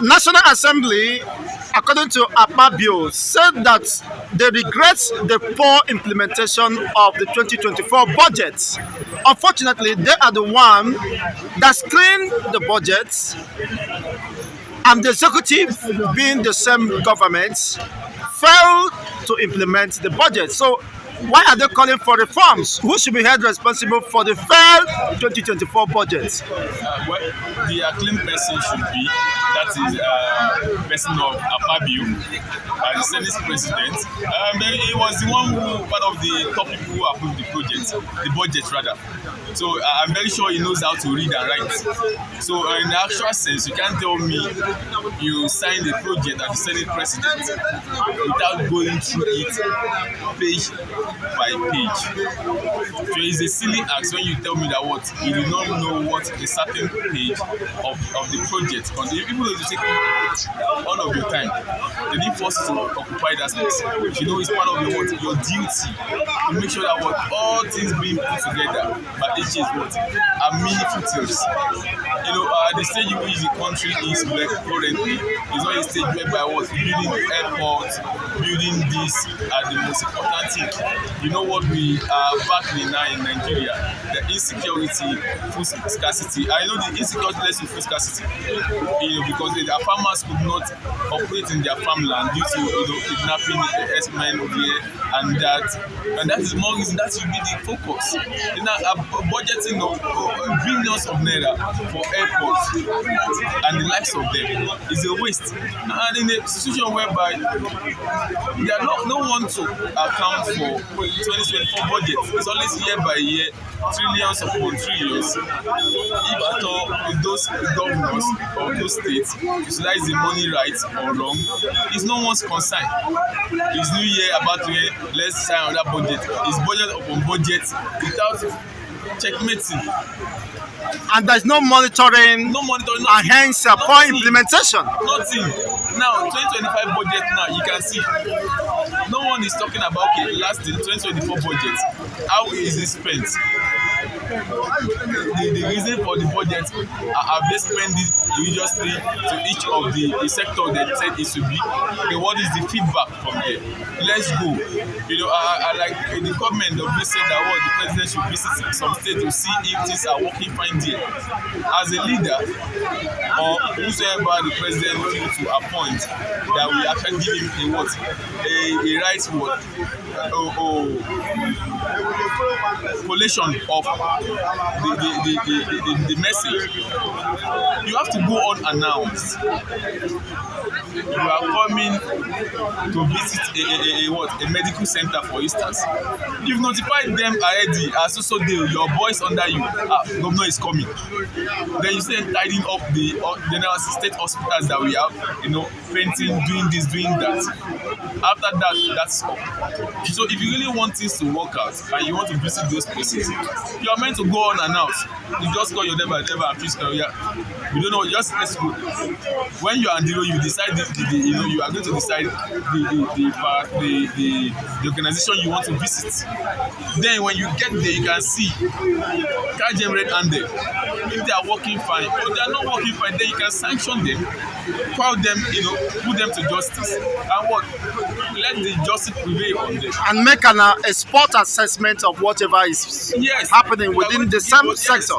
National Assembly, according to Akpabio, said that they regret the poor implementation of the 2024 budget. Unfortunately, they are the one that screened the budget, and the executive, being the same government, failed to implement the budget. So why are they calling for reforms? Who should be held responsible for the failed 2024 budget? Well, the acclaimed person should be, that is person of Akpabio, the Senate president. He was the one who, part of the top people who approved the budget rather. So I'm very sure he knows how to read and write. So in the actual sense, you can't tell me you signed the project as the Senate president without going through it page by page. So it's a silly act when you tell me that what you do not know what a certain page of the project, because if people need to take all of your time, they need force you to occupy that space. You know, it's part of your duty to make sure that what all things being put together by each is what are meaningful things. You know, the stage in which the country is currently is not a stage whereby what building airports, building this are the most important thing. You know what we are battling now in Nigeria, the insecurity, food scarcity. I know the insecurity leads to food scarcity, you know, because the farmers could not operate in their farmland due to kidnapping the herdsmen there, and that is more reason that should be the focus. You know, budgeting of billions of naira for airports and the likes of them is a waste. And in a situation whereby there are no one to account for 2024 budget, it's always year by year, trillions upon trillions. If at all those governors of those states utilize the money right or wrong, it's no one's concern. It's new year about to let's sign on that budget. It's budget upon budget without checkmating. And there's no monitoring, nothing. And hence poor implementation. Nothing. Now, 2025 budget now, you can see no one is talking about last the 2024 budget. How is it spent? The reason for the budget, have they spent it religiously to each of the sector they said it should be? Okay, what is the feedback from there? Let's go. You know, I like the comment of this said that what the president should visit some state to see if things are working fine there. As a leader, or whosoever the president feels to appoint, that we actually give him a right word, collation of the message. You have to go unannounced. You are coming to visit a medical center, for instance. You've notified them already, as so day your boys under you, governor is coming. Then you say tidying up the general state hospitals that we have, you know, painting, doing this, doing that. After that, that's all. So if you really want things to work out and you want to visit those places, you are meant to go unannounced. You just call your neighbor and please come here. You don't know, just let's go. When you are on the road, you decide you are going to decide the organization you want to visit. Then when you get there, you can see catch them red-handed. If they are working fine, or they are not working fine, then you can sanction them, call them, put them to justice, and what? Let the justice prevail on them. And make a spot assessment of whatever is happening within the same sector.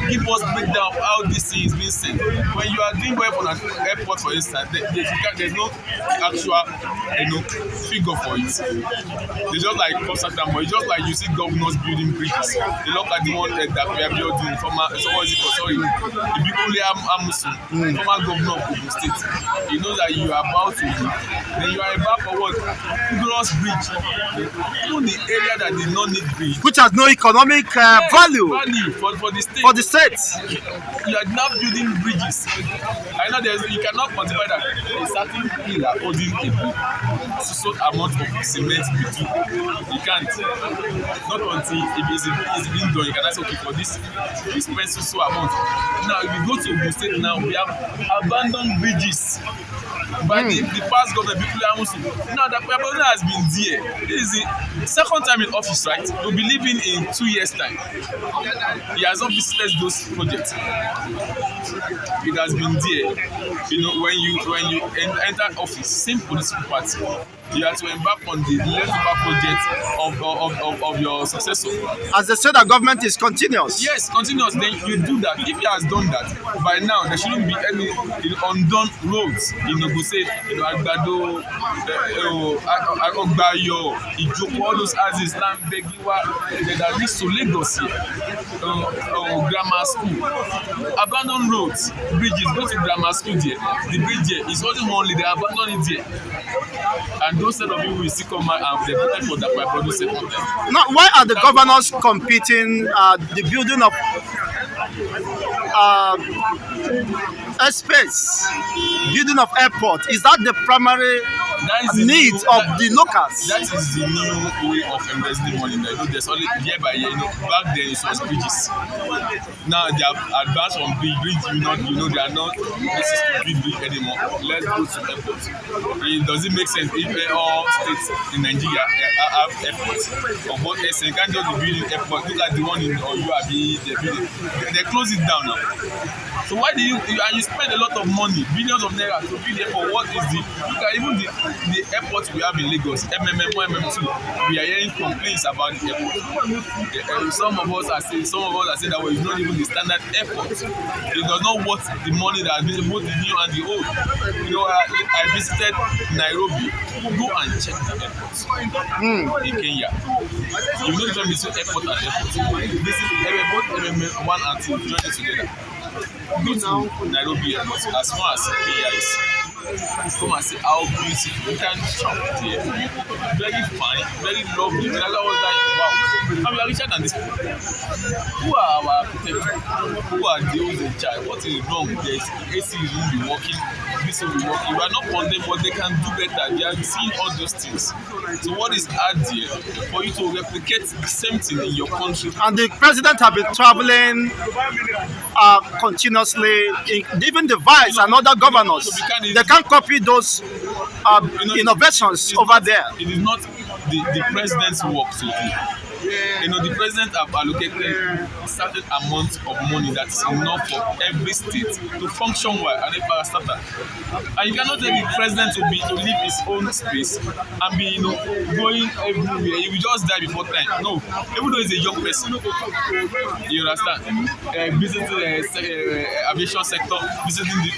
Give us breakdown of how this thing is being sent. When you are doing well on an airport, for instance, there's no actual figure for it. They just like constant more. It's just like you see governors building bridges. They look at the one that Akpabio doing the Bikule Amusun, former governor of Ogun State. You know that you are about to do. Then you are about for what? Igorous bridge. Even the area that did not need bridge, which has no economic value for the state. For the state, you are now building bridges. I know you cannot quantify that a certain pillar holding a bridge, so amount of cement between. You can't. Not until if it's being done, you can say, okay, for this expensive so amount. Now, if you go to Ogun State now, we have abandoned bridges by the past government. Now that Akpabio has been there. This is the second time in office, right? We'll be leaving in 2 years' time. He has not visited those projects. It has been there. When you enter office, same political party, you have to embark on the leftover project of your successor. As they say, the government is continuous. Yes, continuous. Then you do that. If he has done that, by now there shouldn't be any undone roads. Say, Agbado, Akpabio, Ijoko, all those houses, Lambegiwa, that leads to Lagos here. Grammar school, abandoned roads, bridges. Go to grammar school there. The bridge there is only one lane. They abandon it there. And those set of people will still come out and they voted for that by producing content. Now, why are the governors competing the building of airspace, building of airport? Is that the primary need of the locals? That is the new way of investing money. There's only year by year. Back then it was bridges. Now they have advanced on big bridge. They are not places to build bridge anymore. Let's go to airport. Does it make sense if all states in Nigeria have airports? Or both states, you can't just be building airport. Look at the one in Oyo, they're building. They close it down now. So why do you spend a lot of money, billions of naira to build airport? What is look at even the airport we have in Lagos, MM1, MM2, we are hearing complaints about the airport. Some of us are saying that it's not even the standard airport. It does not worth the money that has been both the new and the old. I visited Nairobi. Go and check the airport in Kenya. You know the difference between airport and airport. This is both MM1 and 2 join together. Go to Nairobi airport as far as Kenya is. Come and see how beautiful you can shop there. Very fine, very lovely. And I was like, wow, we are richer than this people. Who are our architects? Who are those in charge? What is wrong? There's AC will be working, this will be working. We are not condemned, but they can do better. They are seeing all those things. So what is hard there for you to replicate the same thing in your country? And the president have been traveling continuously, even the vice and other governors. So they can't copy those innovations over there. It is not the president's work to do. The president have allocated a certain amount of money that is enough for every state to function well and a parastatal. And you cannot tell the president to leave his own space and be going everywhere. He will just die before time. No, even though he's a young person, you understand? Visiting the aviation sector, visiting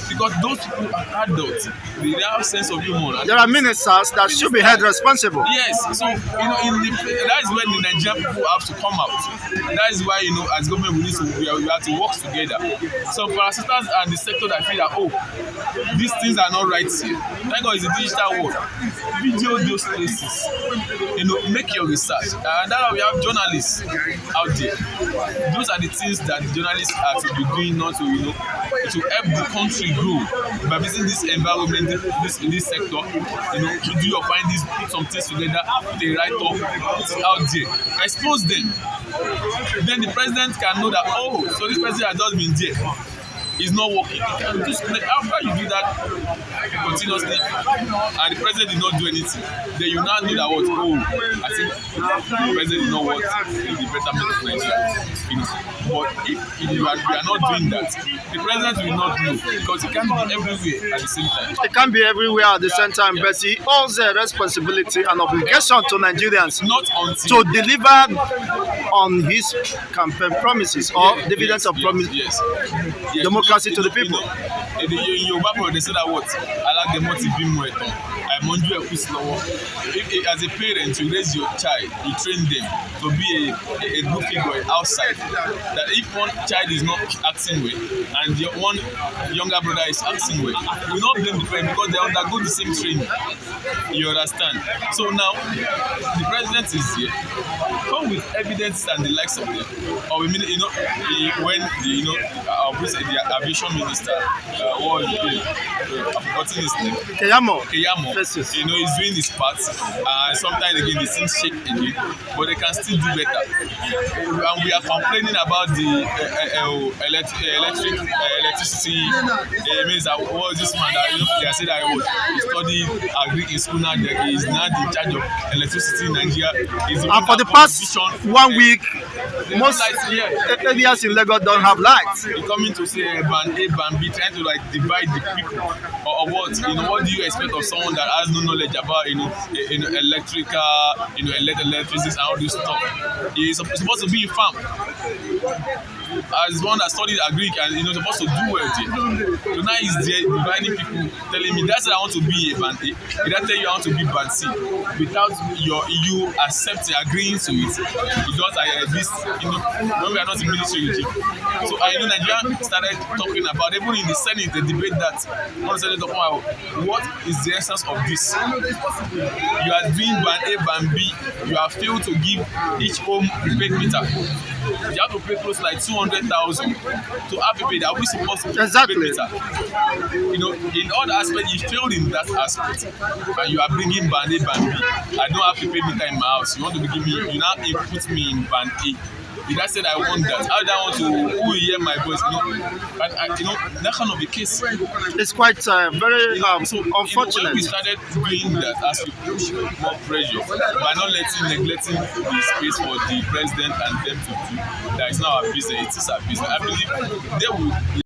because those people are adults. They have a sense of humor. There are ministers that should be held responsible. Yes, so that is when the Nigerian people have to come out. That is why as government we have to work together. So parastatals and the sector that feel that these things are not right here. Thank God it's a digital world. Video those places. Make your research. And that's why we have journalists out there. Those are the things that the journalists are to be doing, not to to help the country grow by visiting this environment, in this sector. To do your findings, put some things together, put a write-up, put it out there, expose them. Then the president can know that so this president has just been there. It's not working. After you do that continuously and the president did not do anything, then you now know that I think the president did not want the betterment of Nigeria. But if we are not doing that, the president will not know because he can't be everywhere at the same time. It can't be everywhere at the same time, but he owes a responsibility and obligation to Nigerians to deliver on his campaign promises or dividends of promise. Yes. Democracy to the people. In Yoruba, they say that I like the motive. As a parent, you raise your child, you train them to be a good figure outside. That if one child is not acting well and your one younger brother is acting well, you will not blame the parent because they undergo the same training. You understand? So now the president is here. Come with evidence and the likes of them. Or when the aviation minister, what was his name? I've forgotten his name. Keyamo. Keyamo, Jesus. you know, he's doing his part. Sometimes again, the things shake again, but they can still do better. And we are complaining about the electricity. It means that what was this man that they said that he studied agric in school now. That he is now in charge of electricity in Nigeria. And for the past 1 week, most areas in Lagos don't have lights. You're coming to say band A, band B, trying to like divide the people, or what? You know, what do you expect of someone that has no knowledge about electrical, electricity and all this stuff? He's supposed to be in farm. As one that studied agric and supposed to do well there. So now he's there dividing people, telling me that's what I want to be a band A. Did I tell you I want to be band C? Without you accepting, agreeing to it. Because this, when we are not in military regime. So Nigeria started talking about, even in the Senate, they debate that. One started talking about what is the essence of this. You are doing band A, band B. You have failed to give each home prepaid meter. You have to pay close to like 200,000 to have a pay that we supposed to Exactly. pay meter. In all the aspects, you failed in that aspect, and you are bringing band A, band B. I don't have to pay meter in my house. You want to give me, you now put me in band A. If I said I want that, how do I want to who will hear my voice? That kind of a case. It's quite very unfortunate. When we started doing that, as we push more pressure by not neglecting the space for the president and them to do, that is not our business. It is our business. I believe they will.